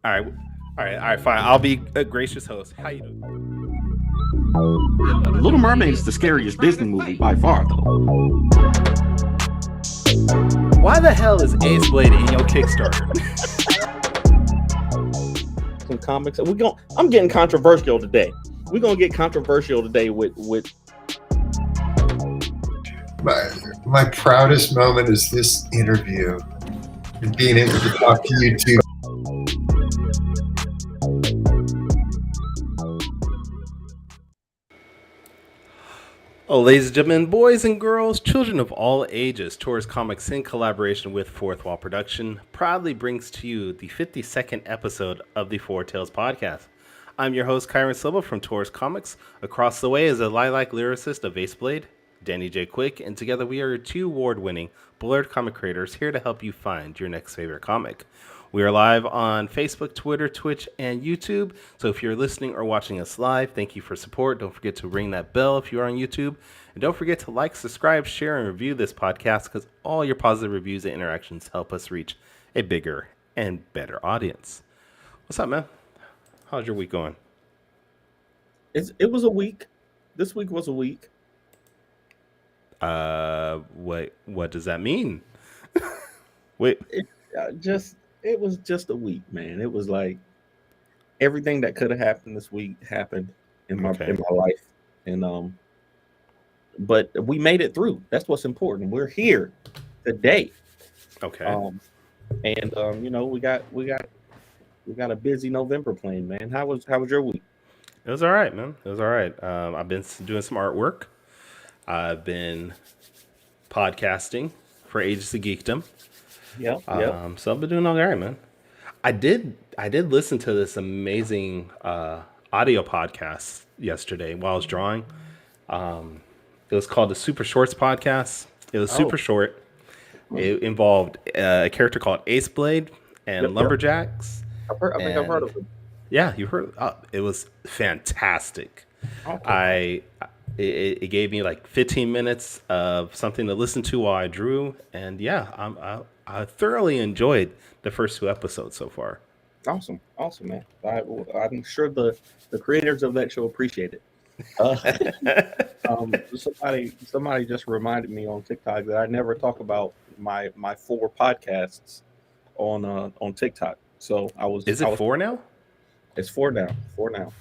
All right, fine. I'll be a gracious host. How you doing? Little Mermaid is the scariest Disney movie by far, though. Why the hell is Ace Blade in your Kickstarter? Some comics. I'm getting controversial today. We're gonna get controversial today with. My proudest moment is this interview and being able to talk to you two. Oh, ladies and gentlemen, boys and girls, children of all ages, Taurus Comics, in collaboration with Fourth Wall Production, proudly brings to you the 52nd episode of the Four Tales podcast. I'm your host, Kyron Silva from Taurus Comics. Across the way is a lilac lyricist of Ace Blade, Danny J. Quick, and together we are your two award-winning Blurred comic creators here to help you find your next favorite comic. We are live on Facebook, Twitter, Twitch, and YouTube. So if you're listening or watching us live, thank you for support. Don't forget to ring that bell if you're on YouTube. And don't forget to like, subscribe, share, and review this podcast because all your positive reviews and interactions help us reach a bigger and better audience. What's up, man? How's your week going? It was a week. This week was a week. What does that mean? Wait. It was just a week, man. It was like everything that could have happened this week happened in my life, and but we made it through. That's what's important. We're here today. Okay. And you know, we got a busy November planned, man. How was your week? It was all right, man. It was all right. I've been doing some artwork. I've been podcasting for Ages of Geekdom. Yeah. So I've been doing all right, man. I did listen to this amazing audio podcast yesterday while I was drawing. It was called the Super Shorts podcast. It was super short. It involved a character called Ace Blade and Lumberjacks. I think I've heard of it. Yeah, you heard. It was fantastic. Okay. It gave me like 15 minutes of something to listen to while I drew, and yeah, I thoroughly enjoyed the first two episodes so far. Awesome, man. I'm sure the creators of that show appreciate it. Somebody just reminded me on TikTok that I never talk about my 4 podcasts on TikTok. So I was. Is it 4 now? It's 4 now. 4 now.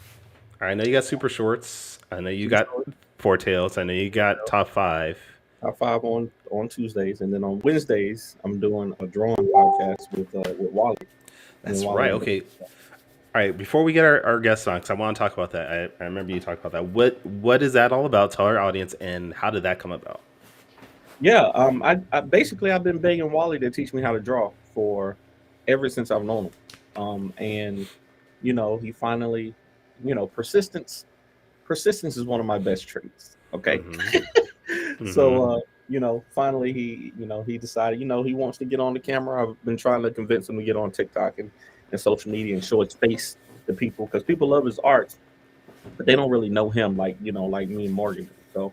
I know you got Super Shorts. I know you got Four Tales. I know you got Top 5. Top 5 on Tuesdays, and then on Wednesdays I'm doing a drawing podcast with Wally. That's right. Okay. All right. Before we get our guests on, because I want to talk about that. I remember you talked about that. What is that all about? Tell our audience, and how did that come about? Yeah. I basically I've been begging Wally to teach me how to draw for ever since I've known him. And you know, he finally, you know, persistence is one of my best traits. Okay. Mm-hmm. So, you know, finally he decided, you know, he wants to get on the camera. I've been trying to convince him to get on TikTok and social media and show his face to people, because people love his art, but they don't really know him like me and Morgan. So,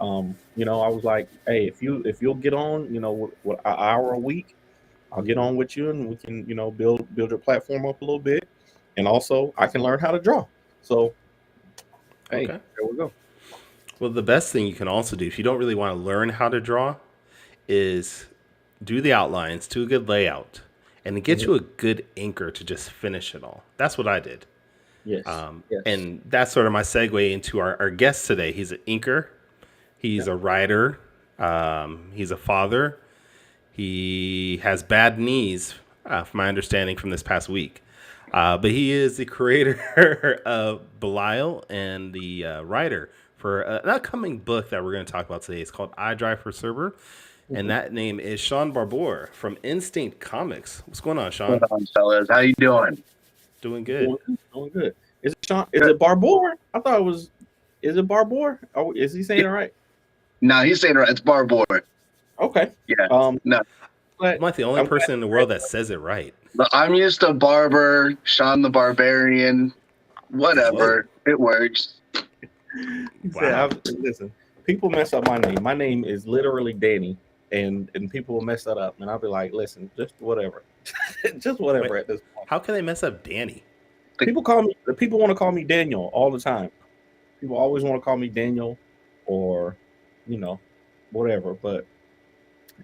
you know, I was like, hey, if you'll get on, you know, with an hour a week, I'll get on with you and we can, you know, build your platform up a little bit. And also I can learn how to draw. So, hey, there we go. Well, the best thing you can also do if you don't really want to learn how to draw is do the outlines, do a good layout, and get you a good inker to just finish it all. That's what I did. Yes. Yes. And that's sort of my segue into our guest today. He's an inker. He's a writer. He's a father. He has bad knees, from my understanding from this past week. But he is the creator of Belial and the writer for an upcoming book that we're going to talk about today. It's called I Drive for Cerber. And that name is Shaun Barbour from Instinct Comics. What's going on, Shaun? What's going on, fellas? How you doing? Doing good. Doing good. Is it Shaun? Is it Barbour? I thought it was. Is it Barbour? Oh, is he saying it right? No, he's saying it right. It's Barbour. Okay. Yeah. No. I'm like the only person in the world that says it right. But I'm used to Barber, Shaun the Barbarian, whatever. It works. Wow. Listen, people mess up my name. My name is literally Danny, and people will mess that up, and I'll be like, listen, just whatever, just whatever Wait, at this point. how can they mess up Danny? People want to call me Daniel all the time. People always want to call me Daniel, or you know, whatever. But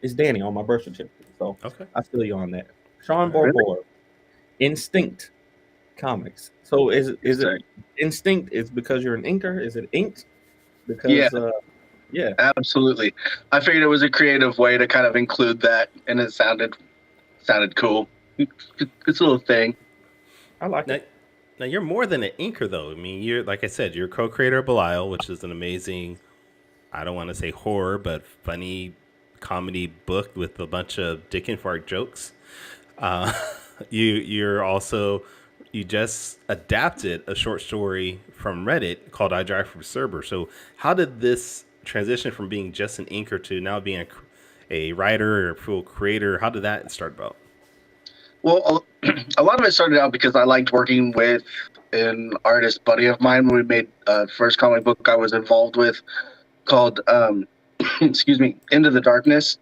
it's Danny on my birth certificate, so Okay. I feel you on that. Shaun Really? Barbour, Instinct Comics. So is it Sorry. Instinct? Is because you're an inker? Is it inked? Yeah, Because yeah, absolutely. I figured it was a creative way to kind of include that, and it sounded cool. It's a little thing. I like Now, it. now you're more than an inker, though. I mean, you're like I said, you're co-creator of Belial, which is an amazing, I don't want to say horror, but funny comedy book with a bunch of dick and fart jokes. Uh, you're also you just adapted a short story from Reddit called "I Drive from Cerber." So how did this transition from being just an inker to now being a writer or a full creator? How did that start about? Well, a lot of it started out because I liked working with an artist buddy of mine. We made first comic book I was involved with called excuse me, Into the Darkness,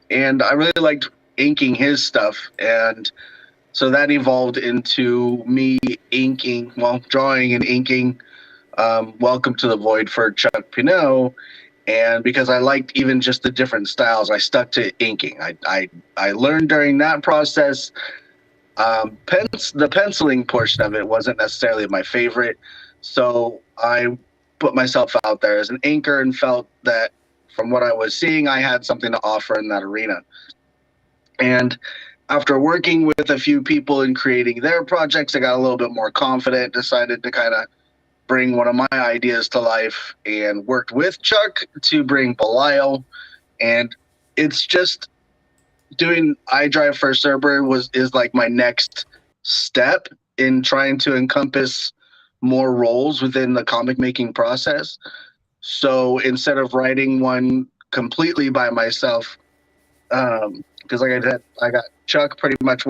and I really liked inking his stuff, and so that evolved into me drawing and inking Welcome to the Void for Chuck Pinot. And because I liked even just the different styles, I stuck to inking. I learned during that process. The penciling portion of it wasn't necessarily my favorite, so I put myself out there as an inker and felt that from what I was seeing, I had something to offer in that arena. And after working with a few people and creating their projects, I got a little bit more confident, decided to kind of bring one of my ideas to life, and worked with Chuck to bring Belial. And it's just doing I Drive for Cerber is like my next step in trying to encompass more roles within the comic making process. So instead of writing one completely by myself, because like I said, I got Chuck pretty much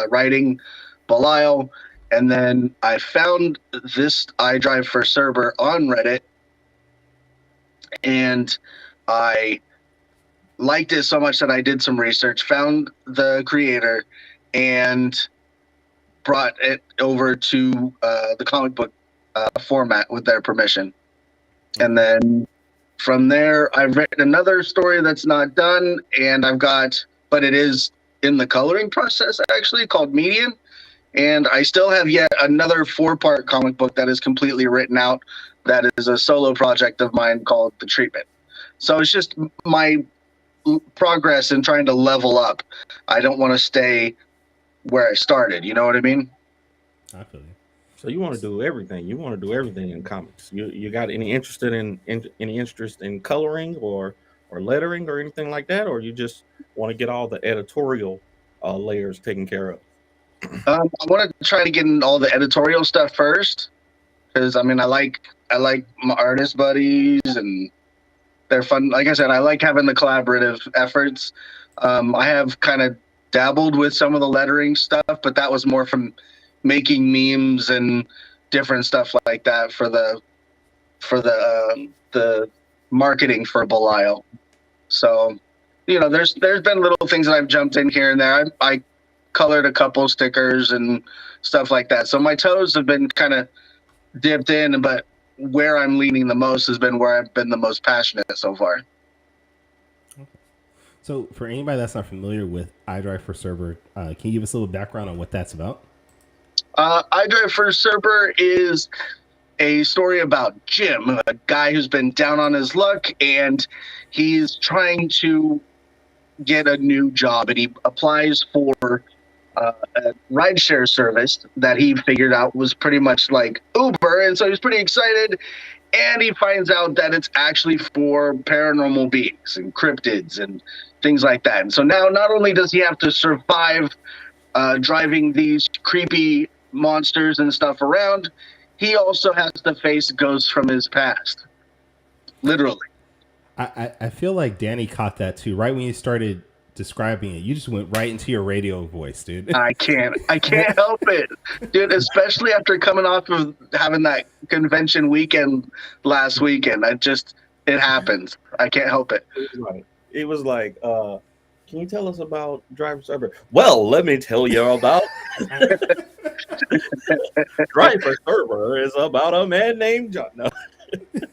writing Belial, and then I found this I Drive for Cerber on Reddit, and I liked it so much that I did some research, found the creator, and brought it over to the comic book format with their permission. And then from there, I've written another story that's not done, and but it is in the coloring process actually, called Median. And I still have yet another 4-part comic book that is completely written out. That is a solo project of mine called The Treatment. So it's just my progress in trying to level up. I don't want to stay where I started. You know what I mean? I feel you. So you want to do everything. You want to do everything in comics. You got any any interest in coloring or lettering or anything like that, or you just want to get all the editorial layers taken care of? I want to try to get in all the editorial stuff first, because I mean I like my artist buddies, and they're fun. Like I said, I like having the collaborative efforts. I have kind of dabbled with some of the lettering stuff, but that was more from making memes and different stuff like that for the marketing for Belial. So, there's been little things that I've jumped in here and there. I colored a couple stickers and stuff like that. So my toes have been kind of dipped in, but where I'm leaning the most has been where I've been the most passionate so far. So, for anybody that's not familiar with I Drive for Cerber, can you give us a little background on what that's about? I Drive for Cerber is a story about Jim, a guy who's been down on his luck, and he's trying to get a new job, and he applies for a rideshare service that he figured out was pretty much like Uber, and so he's pretty excited. And he finds out that it's actually for paranormal beings and cryptids and things like that. And so now not only does he have to survive driving these creepy monsters and stuff around, he also has to face ghosts from his past. Literally. I feel like Danny caught that too. Right when you started describing it, you just went right into your radio voice, dude. I can't help it, dude. Especially after coming off of having that convention weekend last weekend, it happens. I can't help it. Right. It was like, can you tell us about Drive for Cerber? Well, let me tell you about Drive for Cerber is about a man named John. No.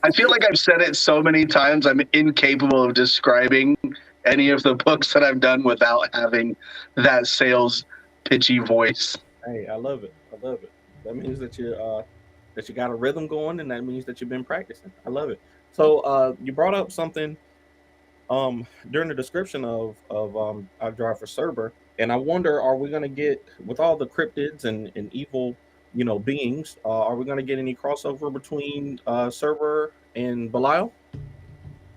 I feel like I've said it so many times. I'm incapable of describing any of the books that I've done without having that sales pitchy voice. Hey, I love it. I love it. That means that you got a rhythm going, and that means that you've been practicing. I love it. So you brought up something during the description of I Drive for Cerber, and I wonder, are we gonna get with all the cryptids and evil, beings? Are we gonna get any crossover between Cerber and Belial?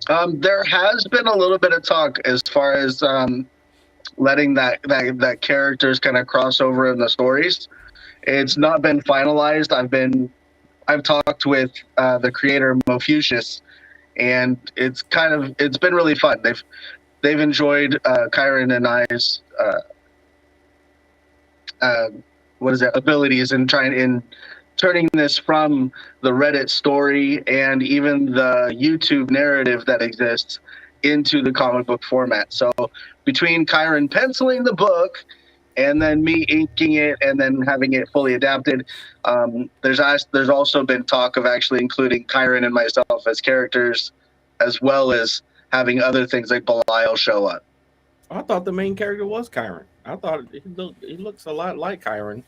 There has been a little bit of talk as far as letting that characters kind of cross over in the stories. It's not been finalized. I've talked with the creator Mofucius, and it's been really fun. They've enjoyed Kyron and I's what is it, abilities in turning this from the Reddit story and even the YouTube narrative that exists into the comic book format. So between Kyron penciling the book and then me inking it and then having it fully adapted, there's also been talk of actually including Kyron and myself as characters, as well as having other things like Belial show up. I thought the main character was Kyron. I thought he looks a lot like Kyron.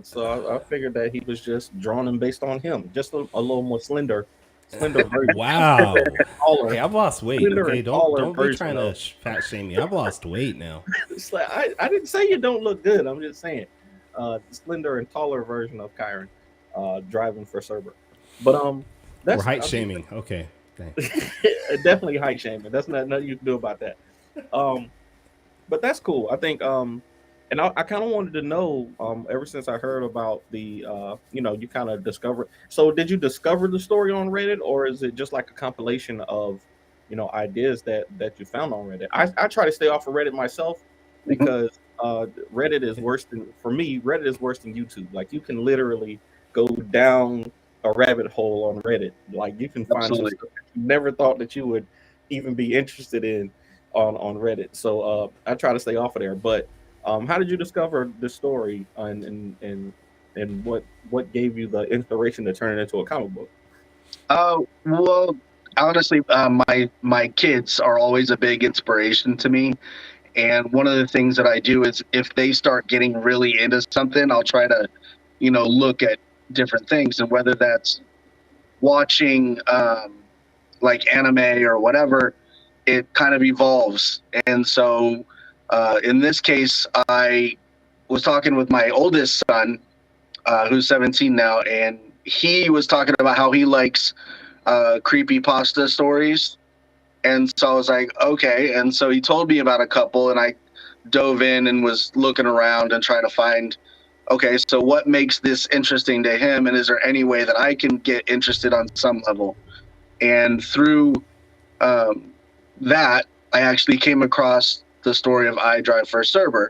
So I figured that he was just drawn and based on him, just a little more slender version. Wow. Taller, Hey, I've lost weight. slender Okay, and taller don't be version trying of- to fat shame me. I've lost weight now. It's like I didn't say you don't look good. I'm just saying, slender and taller version of Kyron, driving for Cerber. But Or height shaming. Okay. Thanks. definitely height shaming. That's nothing you can do about that. But that's cool. I think and I kind of wanted to know ever since I heard about the you kind of discovered. So did you discover the story on Reddit, or is it just like a compilation of ideas that you found on Reddit? I try to stay off of Reddit myself because Reddit is worse than for me. Reddit is worse than YouTube. Like you can literally go down a rabbit hole on Reddit. Like you can find some Absolutely. stuff that you never thought that you would even be interested in on Reddit. So I try to stay off of there. But how did you discover this story, and what gave you the inspiration to turn it into a comic book? Well, honestly, my kids are always a big inspiration to me. And one of the things that I do is if they start getting really into something, I'll try to, look at different things, and whether that's watching like anime or whatever, it kind of evolves. And so in this case, I was talking with my oldest son, who's 17 now, and he was talking about how he likes creepy pasta stories. And so I was like, okay. And so he told me about a couple, and I dove in and was looking around and trying to find, okay, so what makes this interesting to him, and is there any way that I can get interested on some level? And through that, I actually came across the story of I Drive for Cerber.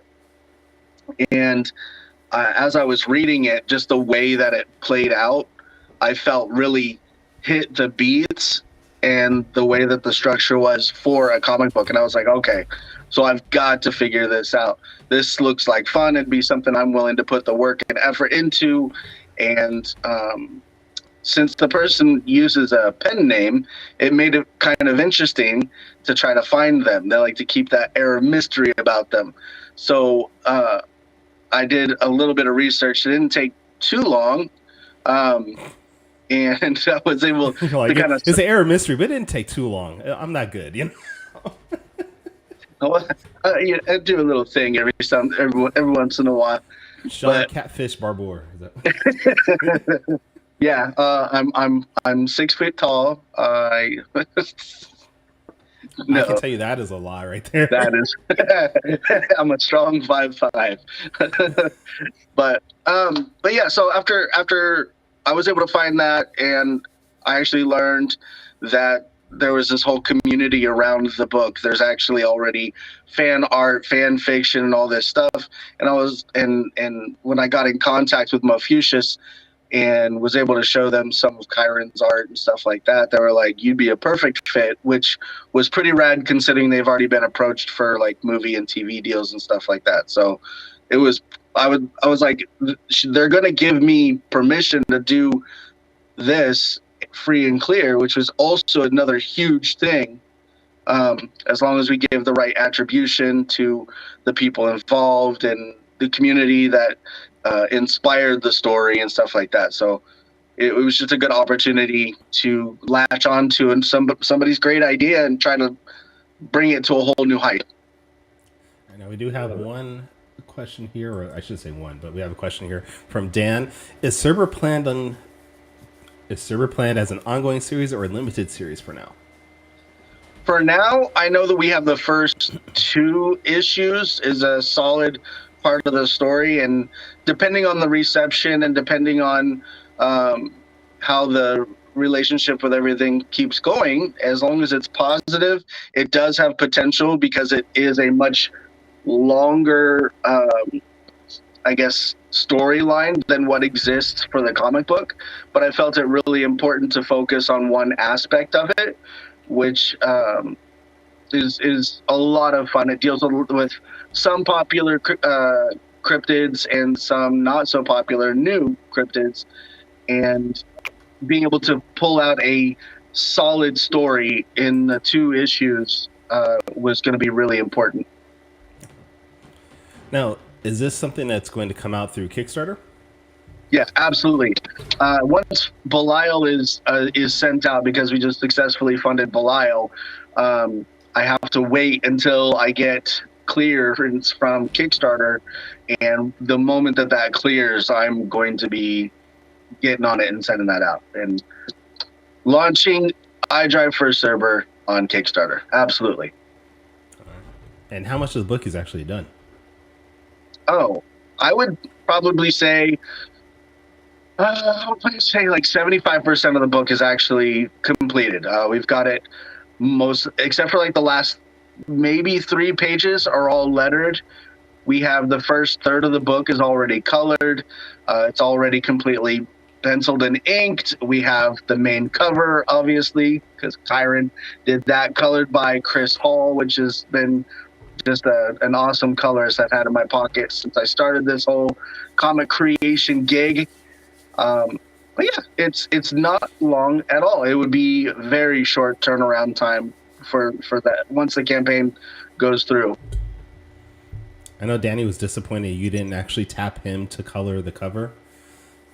And as I was reading it, just the way that it played out, I felt really hit the beats and the way that the structure was for a comic book. And I was like, okay, so I've got to figure this out. This looks like fun and be something I'm willing to put the work and effort into. And since the person uses a pen name, it made it kind of interesting to try to find them. They like to keep that air of mystery about them. So I did a little bit of research. It didn't take too long. And I was able Like, to kind of... it's an air of mystery, but it didn't take too long. I'm not good, you know. Yeah, I do a little thing every once in a while. Shaun Catfish Barbour. Yeah, I'm 6 feet tall. I can tell you that is a lie right there. That is, I'm a strong 5'5". but yeah. So after I was able to find that, and I actually learned that there was this whole community around the book. There's actually already fan art, fan fiction, and all this stuff. And I was and when I got in contact with Mofucius, and was able to show them some of Kyron's art and stuff like that. They were like, "You'd be a perfect fit," which was pretty rad considering they've already been approached for like movie and TV deals and stuff like that. So it was, I was like, they're gonna give me permission to do this free and clear, which was also another huge thing. As long as we give the right attribution to the people involved and the community that inspired the story and stuff like that. So it was just a good opportunity to latch on to somebody's great idea and try to bring it to a whole new height. Now we do have one question here, or I should say one, but we have a question here from Dan. Is Cerber planned as an ongoing series or a limited series for now? For now, I know that we have the first 2 issues is a solid part of the story, and depending on the reception and depending on how the relationship with everything keeps going, as long as it's positive, it does have potential because it is a much longer, I guess, storyline than what exists for the comic book. But I felt it really important to focus on one aspect of it, which is a lot of fun. It deals with some popular cryptids and some not so popular new cryptids, and being able to pull out a solid story in the 2 issues was going to be really important. Now, is this something that's going to come out through Kickstarter? Yes, absolutely. Once Belial is sent out, because we just successfully funded Belial, I have to wait until I get clearance from Kickstarter, and the moment that clears, I'm going to be getting on it and sending that out and launching I Drive for Cerber on Kickstarter. Absolutely. And how much of the book is actually done? Oh, I would probably say, like 75% of the book is actually completed. We've got it most, except for like the last maybe 3 pages are all lettered. We have the first third of the book is already colored. It's already completely penciled and inked. We have the main cover, obviously, because Kyron did that, colored by Chris Hall, which has been just an awesome colorist I've had in my pocket since I started this whole comic creation gig. But yeah, it's not long at all. It would be very short turnaround time for that once the campaign goes through. I know Danny was disappointed you didn't actually tap him to color the cover.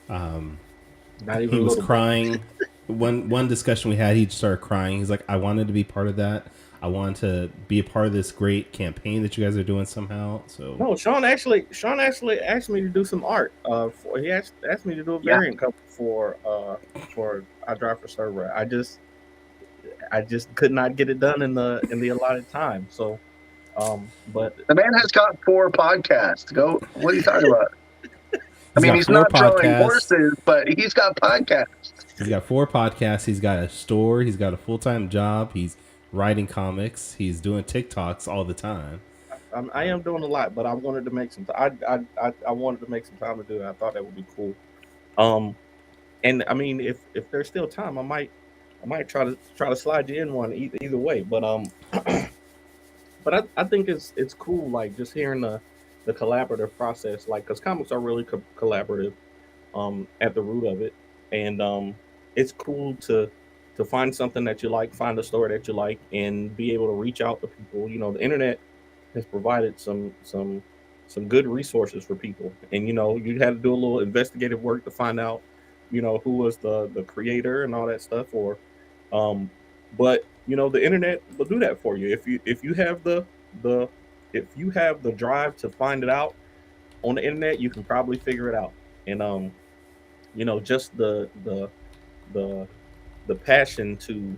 He was crying. One discussion we had, he started crying. He's like, I wanted to be part of that. I wanted to be a part of this great campaign that you guys are doing somehow. So no, Shaun actually asked me to do some art. He asked me to do a variant cover for I Drive for Cerber. I just could not get it done in the allotted time. So, but the man has got 4 podcasts. What are you talking about? I mean, he's not drawing horses, but he's got podcasts. He's got 4 podcasts. He's got a store. He's got a full-time job. He's writing comics. He's doing TikToks all the time. I am doing a lot, but I wanted to make some. I wanted to make some time to do it. I thought that would be cool. And I mean, if there's still time, I might try to slide you in one either way. But but I think it's cool, like just hearing the collaborative process, like because comics are really collaborative at the root of it, and it's cool to find something that you like, find a story that you like, and be able to reach out to people. You know, the internet has provided some good resources for people, and you know, you had to do a little investigative work to find out, you know, who was the creator and all that stuff, or but you know, the internet will do that for you if you have the drive to find it out on the internet. You can probably figure it out, and you know, just the passion to,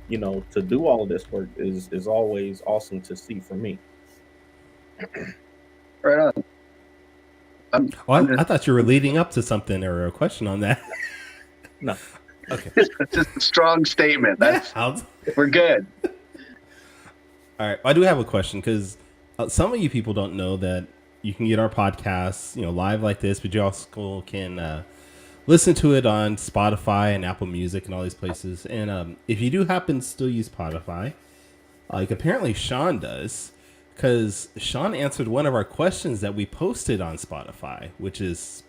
you know, to do all of this work is always awesome to see for me. Right on. I thought you were leading up to something or a question on that. No. Okay. It's just a strong statement. We're good. All right. I do have a question because some of you people don't know that you can get our podcasts, you know, live like this, but you also can listen to it on Spotify and Apple Music and all these places. And if you do happen to still use Spotify, like apparently Shaun does, because Shaun answered one of our questions that we posted on Spotify, which is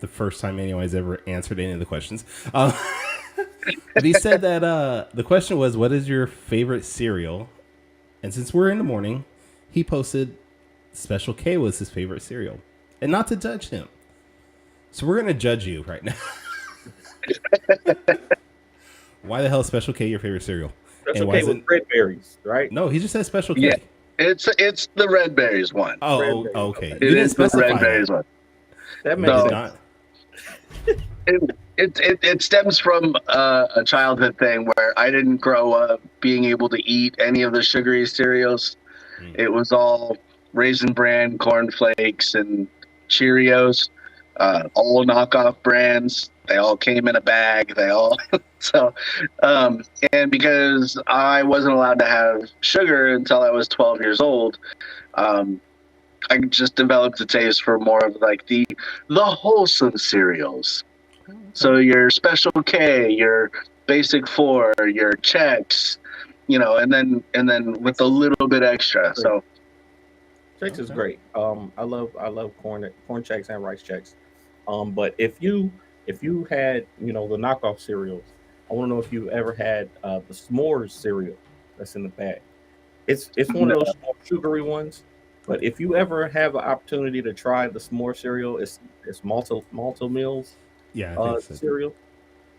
the first time anyone's ever answered any of the questions. But he said that the question was, what is your favorite cereal? And since we're in the morning, he posted Special K was his favorite cereal. And not to judge him. So we're going to judge you right now. Why the hell is Special K your favorite cereal? Special K with red berries, right? No, he just said Special K. Yeah, it's the red berries one. Oh, okay. It is the red berries one. That makes sense. It stems from a childhood thing where I didn't grow up being able to eat any of the sugary cereals. It was all Raisin Bran, Corn Flakes, and Cheerios, all knockoff brands. They all came in a bag. They all and because I wasn't allowed to have sugar until I was 12 years old, I just developed a taste for more of like the wholesome cereals. So your Special K, your Basic 4, your Chex, and then with a little bit extra. So Chex is great. I love corn Chex and rice Chex. But if you had the knockoff cereals, I want to know if you ever had the s'mores cereal that's in the bag. It's one of those more sugary ones. But if you ever have an opportunity to try the s'more cereal, it's Malta Mills. Yeah, cereal.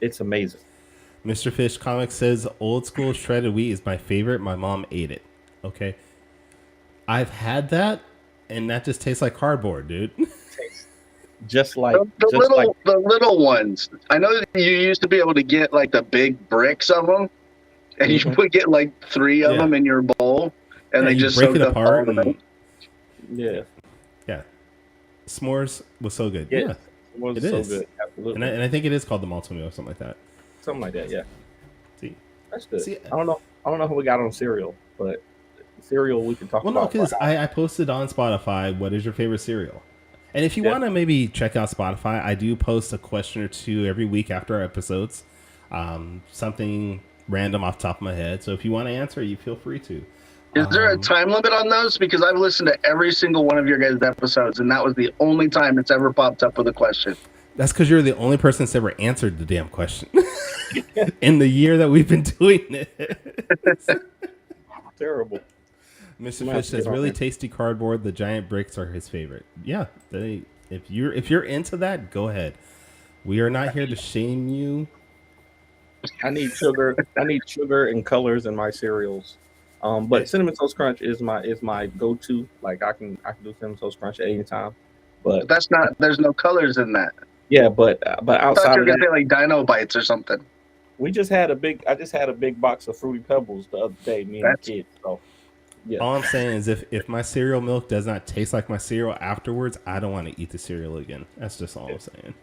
It's amazing. Mr. Fish Comics says old school shredded wheat is my favorite. My mom ate it. Okay. I've had that, and that just tastes like cardboard, dude. Just like the little ones. I know that you used to be able to get like the big bricks of them, and you would get like 3 of them in your bowl, and they just break it apart. Yeah. S'mores was so good. Yeah. Yeah. It is so good. Absolutely. And I think it is called the Malta Meal or something like that. Something like that, yeah. See, that's good. I don't know how we got on cereal, but cereal we can talk about. Well, no, because I posted on Spotify, what is your favorite cereal? And if you want to maybe check out Spotify, I do post a question or two every week after our episodes. Something random off the top of my head. So if you want to answer, you feel free to. Is there a time limit on those? Because I've listened to every single one of your guys' episodes, and that was the only time it's ever popped up with a question. That's because you're the only person that's ever answered the damn question in the year that we've been doing it. Terrible. Mr. Fish says, really tasty cardboard. The giant bricks are his favorite. Yeah, if you're into that, go ahead. We are not here to shame you. I need sugar. I need sugar and colors in my cereals. But Cinnamon Toast Crunch is my go-to. Like I can do Cinnamon Toast Crunch at any time. But that's not. There's no colors in that. Yeah, but outside I thought you were gonna say like Dino Bites or something. I just had a big box of Fruity Pebbles the other day. Me and the kids. So yeah. All I'm saying is if my cereal milk does not taste like my cereal afterwards, I don't want to eat the cereal again. That's just all I'm saying.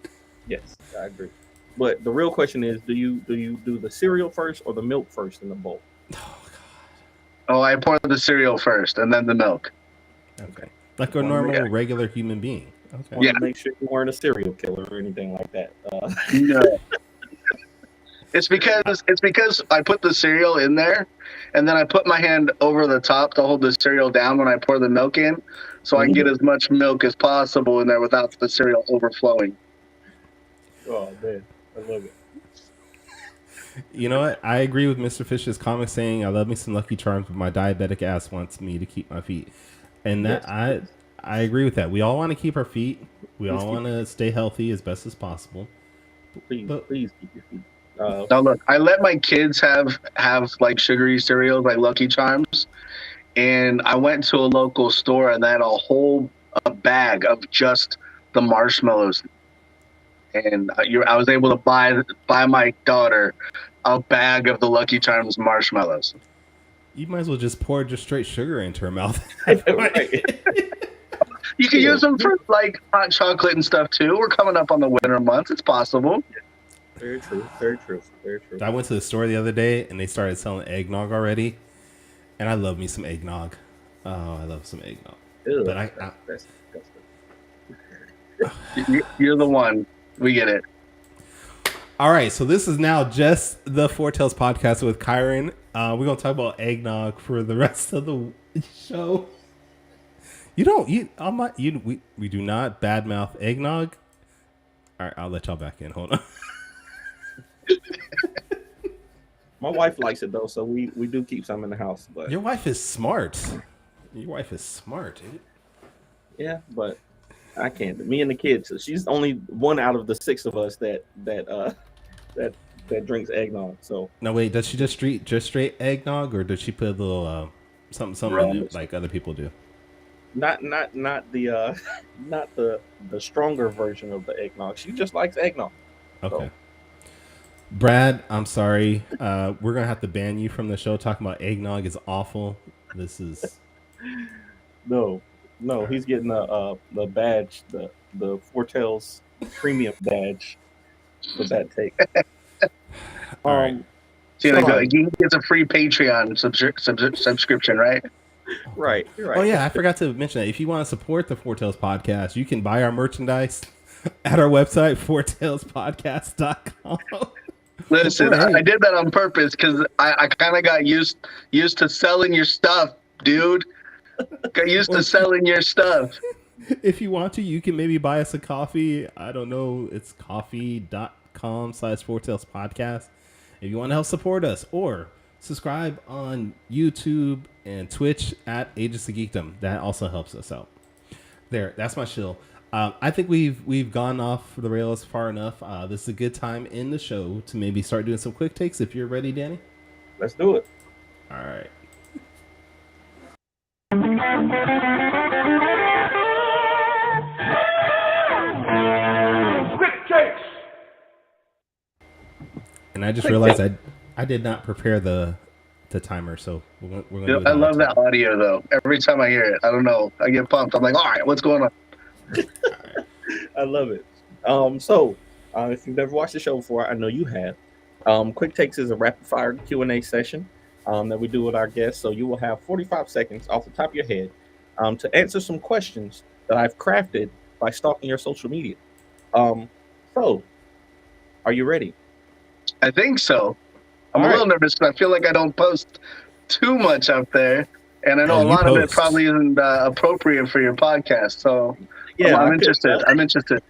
Yes, I agree. But the real question is, do you do the cereal first or the milk first in the bowl? Oh, I pour the cereal first and then the milk. Okay. Like a normal, regular human being. Okay. Want to make sure you weren't a serial killer or anything like that. No. It's because I put the cereal in there, and then I put my hand over the top to hold the cereal down when I pour the milk in, so I can get as much milk as possible in there without the cereal overflowing. Oh man, I love it. You know what? I agree with Mr. Fish's comment saying, I love me some Lucky Charms, but my diabetic ass wants me to keep my feet. And that I agree with that. We all want to keep our feet. We all want to stay healthy as best as possible. Please keep your feet. Now look, I let my kids have like sugary cereals like Lucky Charms, and I went to a local store and they had a bag of just the marshmallows, and I was able to buy my daughter a bag of the Lucky Charms marshmallows. You might as well just pour just straight sugar into her mouth. You can use them for like hot chocolate and stuff too. We're coming up on the winter months. It's possible. Very true. Very true. Very true. I went to the store the other day and they started selling eggnog already, and I love me some eggnog. Oh, I love some eggnog. Ew, but that's You're the one. We get it. All right, so this is now just the Foretales podcast with Kyron. We're gonna talk about eggnog for the rest of the show. You don't. We do not badmouth eggnog. All right, I'll let y'all back in. Hold on. My wife likes it though, so we do keep some in the house. But Your wife is smart. Your wife is smart, dude. yeah, but I can't. Me and the kids. So she's only one out of the 6 of us that drinks eggnog. So No, wait. Does she just straight eggnog, or does she put a little something in it like other people do? not the not the stronger version of the eggnog. She just likes eggnog. Okay. So. Brad, I'm sorry. We're gonna have to ban you from the show. Talking about eggnog is awful. This is No, he's getting the badge, the Foretales premium badge for that take. All right. So he gets a free Patreon subscription, right? Right. Oh yeah, I forgot to mention that. If you want to support the Foretales podcast, you can buy our merchandise at our website, foretalespodcast.com. Listen, I did that on purpose because I kind of got used to selling your stuff, dude. Got used to selling your stuff. If you want to, you can maybe buy us a coffee. I don't know. It's coffee.com/Foretales podcast. If you want to help support us, or subscribe on YouTube and Twitch at Agents of Geekdom. That also helps us out. There, that's my shill. I think we've gone off the rails far enough. This is a good time in the show to maybe start doing some quick takes. If you're ready, Danny. Let's do it. All right. Quick takes. And I just realized I did not prepare the timer, so we're going to I love that audio though. Every time I hear it, I don't know, I get pumped. I'm like, all right, what's going on? I love it. So if you've never watched the show before, I know you have. Quick Takes is a rapid fire Q&A session that we do with our guests. So you will have 45 seconds off the top of your head to answer some questions that I've crafted by stalking your social media. So are you ready? I think so. I'm a little nervous because I feel like I don't post too much up there, and I know a lot of it probably isn't appropriate for your podcast. So yeah, I'm interested. I'm interested.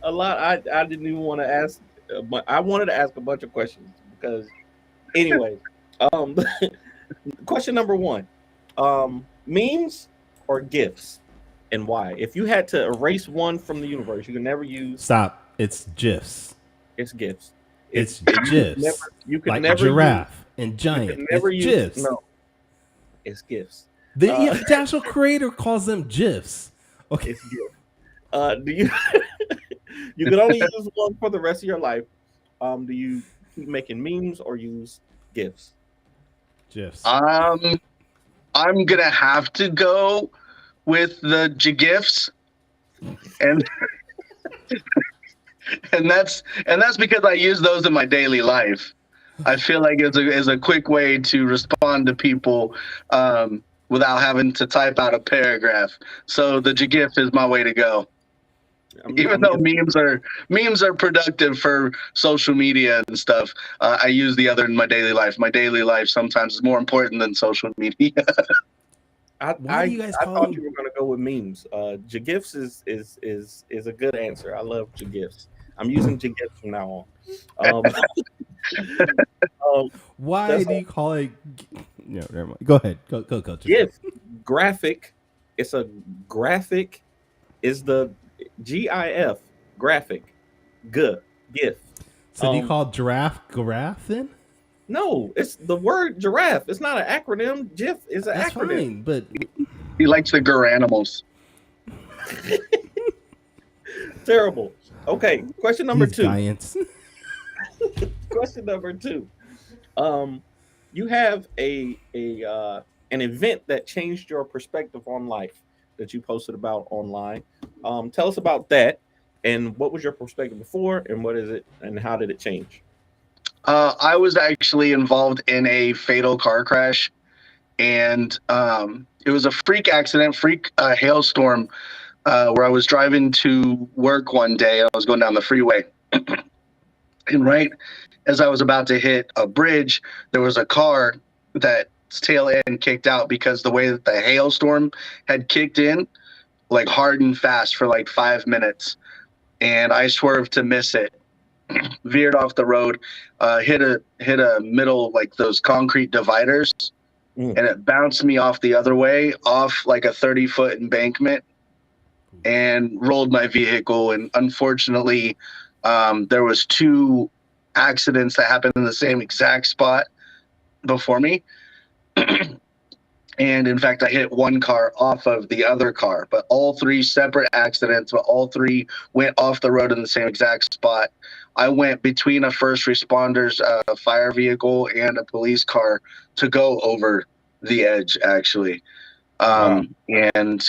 A lot. I didn't even want to ask, but I wanted to ask a bunch of questions because, anyway, question number 1: memes or GIFs, and why? If you had to erase one from the universe, you can never use. Stop. It's GIFs. It's GIFs. It's GIFs. You can like never giraffe and giant. Never it's GIFs. No, it's GIFs. The actual creator calls them GIFs. Okay. It's GIFs. Do you? You can only use one for the rest of your life. Do you keep making memes or use GIFs? GIFs. I'm gonna have to go with the GIFs, and. And that's because I use those in my daily life. I feel like it's a quick way to respond to people without having to type out a paragraph. So the GIF is my way to go. Even though memes are productive for social media and stuff, I use the other in my daily life. My daily life sometimes is more important than social media. I thought you were going to go with memes. GIFs is a good answer. I love GIFs. I'm using GIFs from now on. Why do you call it? No, never mind. Go ahead. Go. GIF, graphic. It's a graphic. Is the GIF graphic? GIF. So do you call giraffe then? No, it's the word giraffe. It's not an acronym. GIF is an acronym. Fine, but he likes the animals. Terrible. Okay, question number 2. Giants. Question number 2. You have an event that changed your perspective on life that you posted about online. Tell us about that, and what was your perspective before, and what is it, and how did it change? I was actually involved in a fatal car crash, and it was a freak hailstorm where I was driving to work one day. I was going down the freeway, And right as I was about to hit a bridge, there was a car that tail end kicked out because the way that the hailstorm had kicked in, like hard and fast for like 5 minutes. And I swerved to miss it, veered off the road, hit a middle, like those concrete dividers, Mm. and it bounced me off the other way, off like a 30-foot embankment, and rolled my vehicle. And unfortunately, there was 2 accidents that happened in the same exact spot before me. And in fact, I hit one car off of the other car, but all 3 separate accidents, but all 3 went off the road in the same exact spot. I went between a first responder's fire vehicle and a police car to go over the edge, actually. And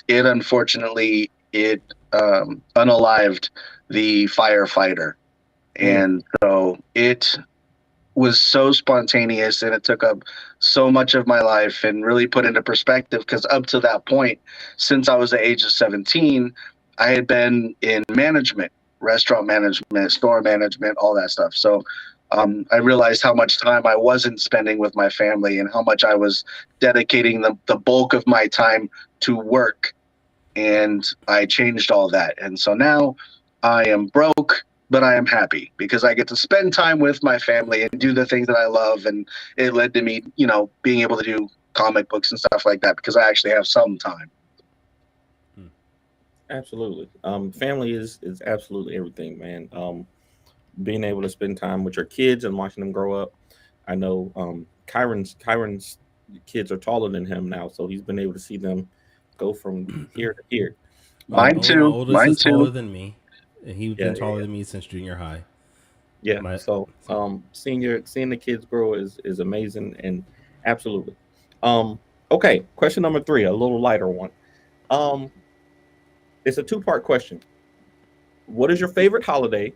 it unfortunately, it unalived the firefighter. And so it was so spontaneous, and it took up so much of my life, and really put into perspective, because up to that point, since I was the age of 17, I had been in management, restaurant management, store management, all that stuff. So I realized how much time I wasn't spending with my family, and how much I was dedicating the bulk of my time to work. And I changed all that. And so now I am broke, but I am happy because I get to spend time with my family and do the things that I love. And it led to me, being able to do comic books and stuff like that because I actually have some time. Absolutely. Family is absolutely everything, man. Being able to spend time with your kids and watching them grow up. I know Kyron's kids are taller than him now, so he's been able to see them go from here to here. Mine My too. oldest Mine is taller too. than me, and he's Yeah, been taller than me since junior high. Yeah. So seeing the kids grow is amazing, and absolutely. Okay, question number 3, a little lighter one. Um it's a 2-part question. What is your favorite holiday?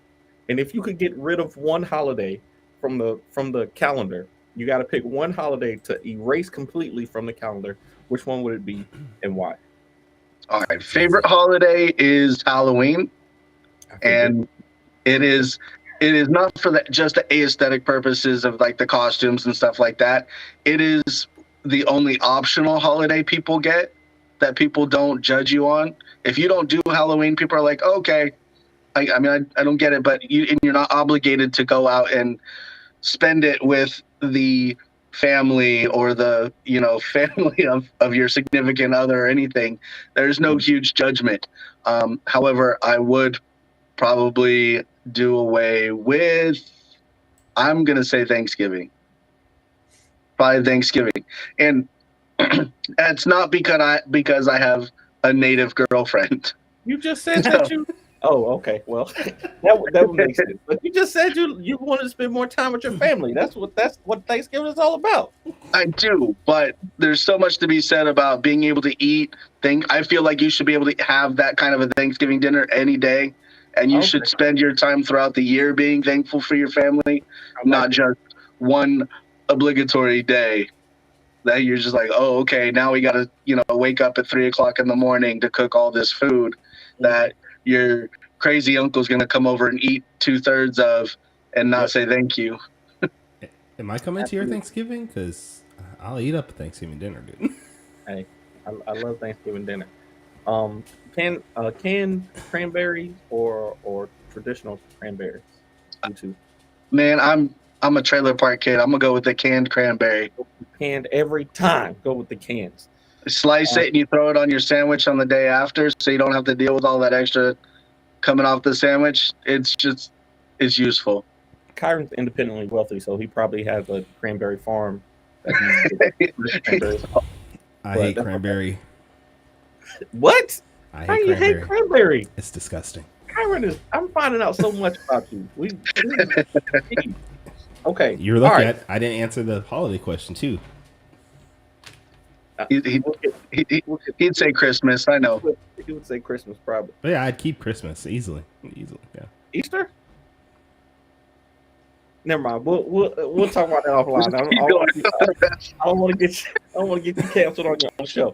And if you could get rid of one holiday from the calendar, you got to pick one holiday to erase completely from the calendar. Which one would it be, and why? All right. Favorite holiday is Halloween. And it is not for just the aesthetic purposes of like the costumes and stuff like that. It is the only optional holiday people get that people don't judge you on. If you don't do Halloween, people are like, okay. I mean, I don't get it, but you're not obligated to go out and spend it with the family or the family of your significant other or anything. There's no huge judgment. However, I would probably do away with, I'm going to say Thanksgiving. Probably Thanksgiving. And it's not because I have a native girlfriend. You just said that you. Oh, okay. Well, that would make sense. But you just said you wanted to spend more time with your family. That's what Thanksgiving is all about. I do, but there's so much to be said about being able to eat. I feel like you should be able to have that kind of a Thanksgiving dinner any day, and you should spend your time throughout the year being thankful for your family, not just one obligatory day that you're just like, oh, okay, now we got to wake up at 3:00 in the morning to cook all this food that your crazy uncle's going to come over and eat 2/3 of and not say thank you. Am I coming to your Thanksgiving? Because I'll eat up a Thanksgiving dinner, dude. Hey, I love Thanksgiving dinner. Canned cranberries or traditional cranberries? You two. Man, I'm a trailer park kid. I'm gonna go with the canned cranberry. Canned every time. Go with the cans. Slice it and you throw it on your sandwich on the day after, so you don't have to deal with all that extra coming off the sandwich. It's useful. Kyron's independently wealthy, so he probably has a cranberry farm. I hate cranberry. What? I How you hate cranberry? It's disgusting. Kyron I'm finding out so much about you. Okay. You're lucky I didn't answer the holiday question too. He'd say Christmas. I know. He would say Christmas probably. But yeah, I'd keep Christmas easily. Yeah. Easter? Never mind. We'll talk about that offline. I don't want to get you canceled on your own show.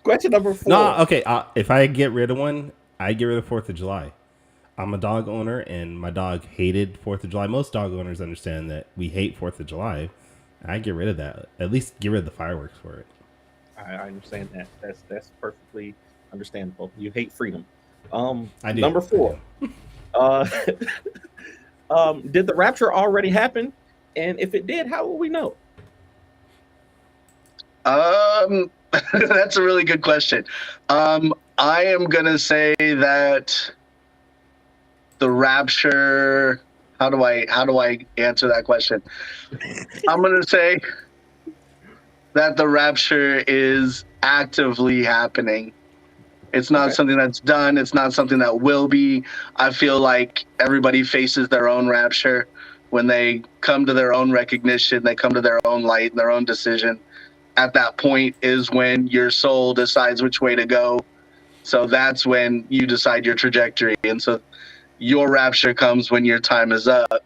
Question number 4. No, okay. If I get rid of one, I get rid of 4th of July. I'm a dog owner, and my dog hated 4th of July. Most dog owners understand that we hate 4th of July. I get rid of that. At least get rid of the fireworks for it. I understand that. That's perfectly understandable. You hate freedom. I do. Number 4. Uh, did the rapture already happen? And if it did, how will we know? That's a really good question. I am gonna say that the rapture. How do I answer that question? I'm gonna say that the rapture is actively happening. It's not something that's done. It's not something that will be. I feel like everybody faces their own rapture when they come to their own recognition. They come to their own light and their own decision. At that point is when your soul decides which way to go. So that's when you decide your trajectory. And so your rapture comes when your time is up,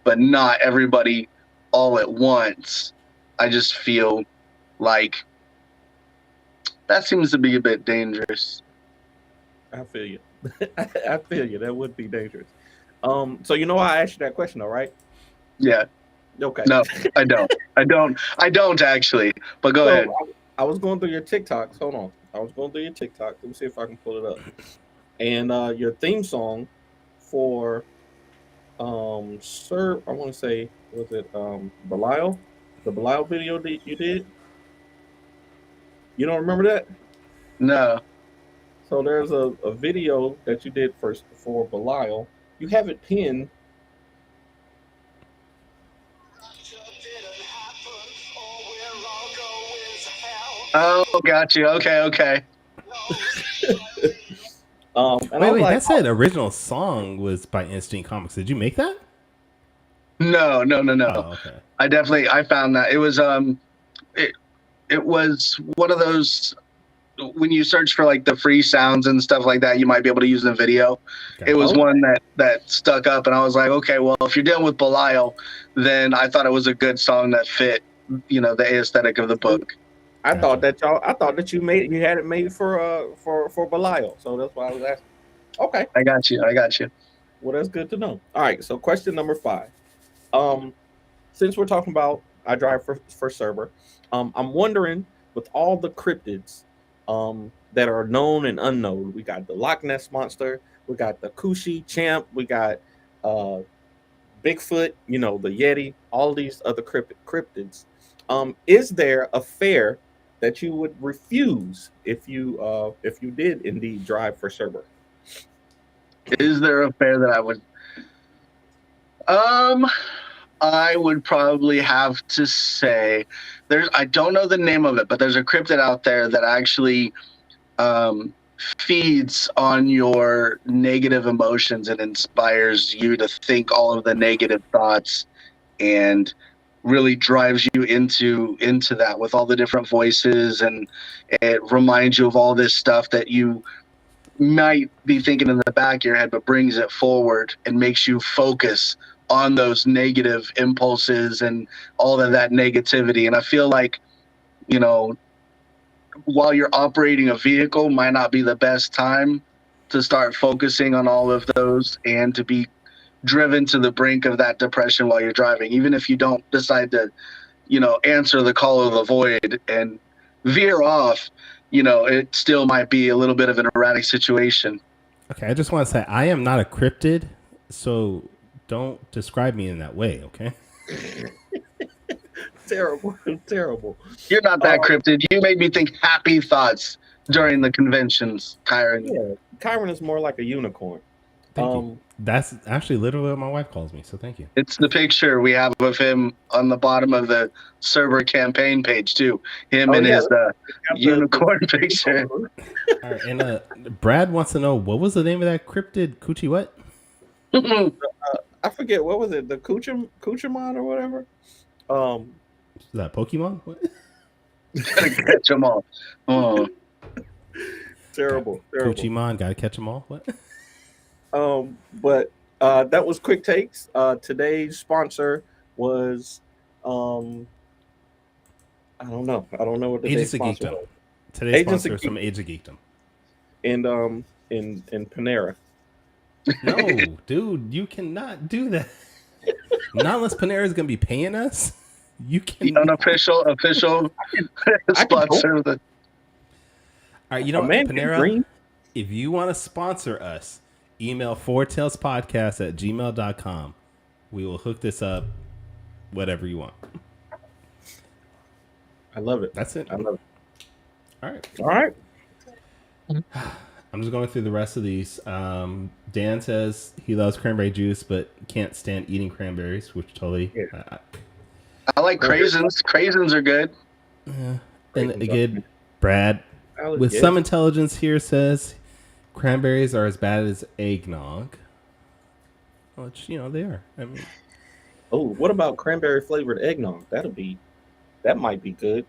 but not everybody all at once. I just feel like that seems to be a bit dangerous. I feel you. I feel you. That would be dangerous. So you know why I asked you that question, all right? Yeah. Okay. No, I don't. I don't actually. But go ahead. I was going through your TikToks. Hold on. I was going through your TikToks. Let me see if I can pull it up. And your theme song for Sir, I want to say, was it Belial? The Belial video that you did? You don't remember that? No. So there's a video that you did first for Belial. You have it pinned. Oh, got you. Okay. Wait, that said original song was by Instinct Comics. Did you make that? No. Oh, okay. I found that it was it was one of those when you search for like the free sounds and stuff like that, you might be able to use the video. Okay. It was one that stuck up, and I was like, okay, well, if you're dealing with Belial, then I thought it was a good song that fit, the aesthetic of the book. I thought that you had it made for Belial, so that's why I was asking. Okay, I got you. well, that's good to know. All right, so question number 5. Since we're talking about I drive for Cerber, I'm wondering, with all the cryptids that are known and unknown, we got the Loch Ness monster, we got the Kushi champ, we got Bigfoot, the Yeti, all these other cryptids. Is there a fare that you would refuse if you did indeed drive for Cerber? Is there a fare that I would? I would probably have to say I don't know the name of it, but there's a cryptid out there that actually feeds on your negative emotions and inspires you to think all of the negative thoughts and really drives you into that with all the different voices, and it reminds you of all this stuff that you might be thinking in the back of your head, but brings it forward and makes you focus on those negative impulses and all of that negativity. And I feel like, while you're operating a vehicle might not be the best time to start focusing on all of those and to be driven to the brink of that depression while you're driving, even if you don't decide to, answer the call of the void and veer off, it still might be a little bit of an erratic situation. Okay, I just want to say I am not a cryptid, so don't describe me in that way, okay? Terrible. You're not that cryptid. You made me think happy thoughts during the conventions, Kyron. Yeah, Kyron is more like a unicorn. Thank you. That's actually literally what my wife calls me, so thank you. It's the picture we have of him on the bottom of the Cerber campaign page, too. Him and his unicorn picture. All right, and Brad wants to know, what was the name of that cryptid? Coochie what? I forget, what was it? The Coochimon or whatever? Is that Pokemon? What? Gotta catch them all. Oh. Terrible. Coochimon, gotta catch them all? What? But that was Quick Takes. Today's sponsor was I don't know what the Agents of Geekdom. was. Today's sponsor is from Agents of Geekdom. And in Panera. No, dude, you cannot do that. Not unless Panera is going to be paying us. You can. The unofficial I can hope. sponsor of the. All right, you know A what, man can Panera? dream. If you want to sponsor us, email fourtailspodcast@gmail.com. We will hook this up, whatever you want. I love it. That's it. I love it. All right. All right. I'm just going through the rest of these. Dan says he loves cranberry juice, but can't stand eating cranberries, which totally. Yeah. I like craisins. Craisins are good. And Craisins again, Brad, Salad, with yes. some intelligence here, says cranberries are as bad as eggnog. Which, they are. I mean, Oh, what about cranberry flavored eggnog? That might be good.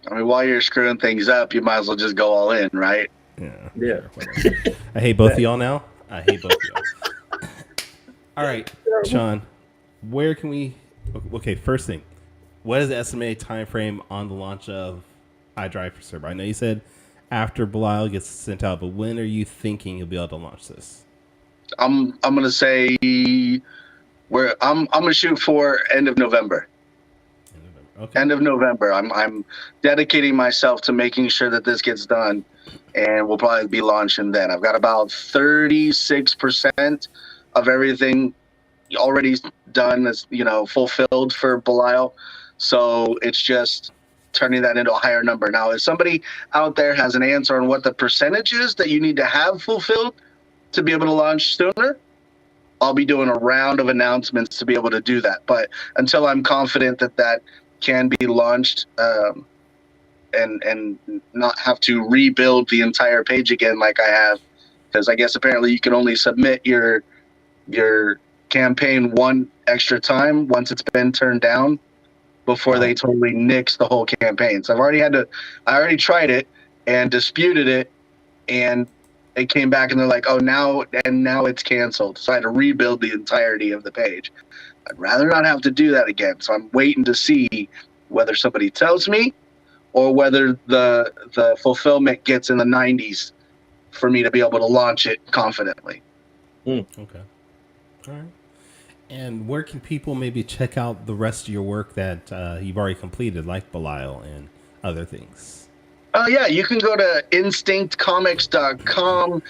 I mean, while you're screwing things up, you might as well just go all in, right? yeah. Yeah. Sure, I hate both of y'all now. I hate both of y'all. All right, Shaun, where can we... Okay, first thing. What is the estimated time frame on the launch of I Drive for Cerber? I know you said after Belial gets sent out, but when are you thinking you'll be able to launch this? I'm gonna say I'm gonna shoot for end of November. Okay. End of November. I'm dedicating myself to making sure that this gets done, and we'll probably be launching then. I've got about 36% of everything already done, as fulfilled for Belial. So it's just turning that into a higher number. Now, if somebody out there has an answer on what the percentage is that you need to have fulfilled to be able to launch sooner, I'll be doing a round of announcements to be able to do that. But until I'm confident that can be launched and not have to rebuild the entire page again like I have, because I guess apparently you can only submit your campaign one extra time once it's been turned down before they totally nix the whole campaign. So I already tried it and disputed it, and they came back and they're like, oh, now it's canceled. So I had to rebuild the entirety of the page. I'd rather not have to do that again. So I'm waiting to see whether somebody tells me or whether the fulfillment gets in the 90s for me to be able to launch it confidently. Okay. All right. And where can people maybe check out the rest of your work that you've already completed, like Belial and other things? Yeah, you can go to instinctcomics.com.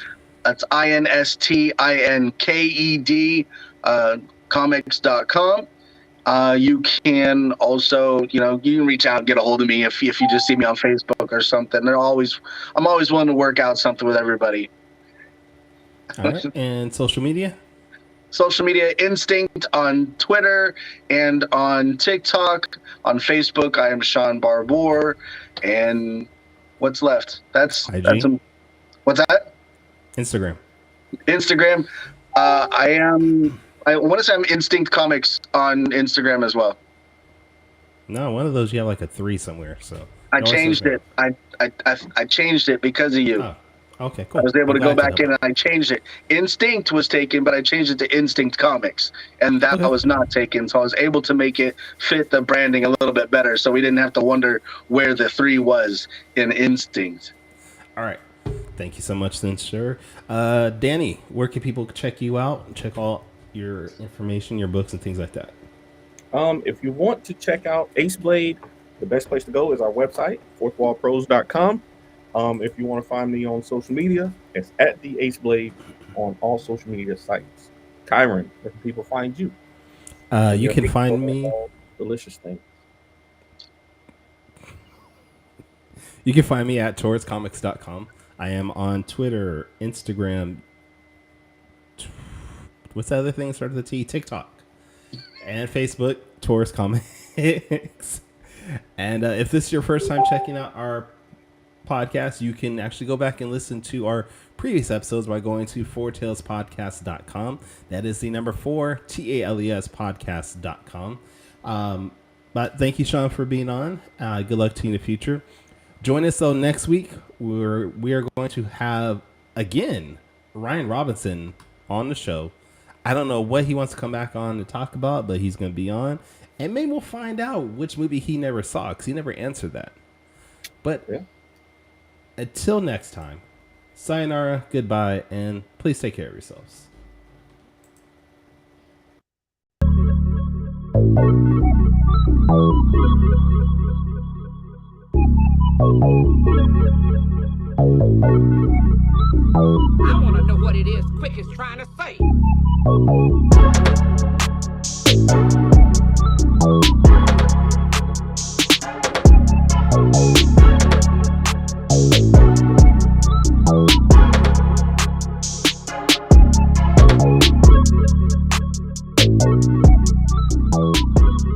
That's INSTINKED comics.com. You can also, you can reach out and get a hold of me if you just see me on Facebook or something. I'm always willing to work out something with everybody. All right. And social media? Social media, Instinct on Twitter and on TikTok. On Facebook, I am Shaun Barbour. And what's left? That's what's that? Instagram. I want to say I'm Instinct Comics on Instagram as well. No, one of those you have like a 3 somewhere. So I changed it. I changed it because of you. Oh, okay, cool. I was able to go back in and I changed it. Instinct was taken, but I changed it to Instinct Comics, and that was not taken. So I was able to make it fit the branding a little bit better, so we didn't have to wonder where the 3 was in Instinct. All right. Thank you so much, then, sir. Danny, where can people check you out and check all your information, your books, and things like that? If you want to check out Ace Blade, the best place to go is our website, fourthwallpros.com. If you want to find me on social media, it's at the Ace Blade on all social media sites. Kyron, where can people find you? You can find me. Delicious things. You can find me at torrescomics.com. I am on Twitter, Instagram. What's the other thing? Started with the T. TikTok. And Facebook, Torres Comics. And if this is your first time checking out our podcast, you can actually go back and listen to our previous episodes by going to fourtailspodcast.com. That is the number 4, TALES podcast.com. But thank you, Shaun, for being on. Good luck to you in the future. Join us, though, next week. We are going to have, again, Ryan Robinson on the show. I don't know what he wants to come back on to talk about, but he's going to be on. And maybe we'll find out which movie he never saw, because he never answered that. But until next time, sayonara, goodbye, and please take care of yourselves. I want to know what it is Quick is trying to say.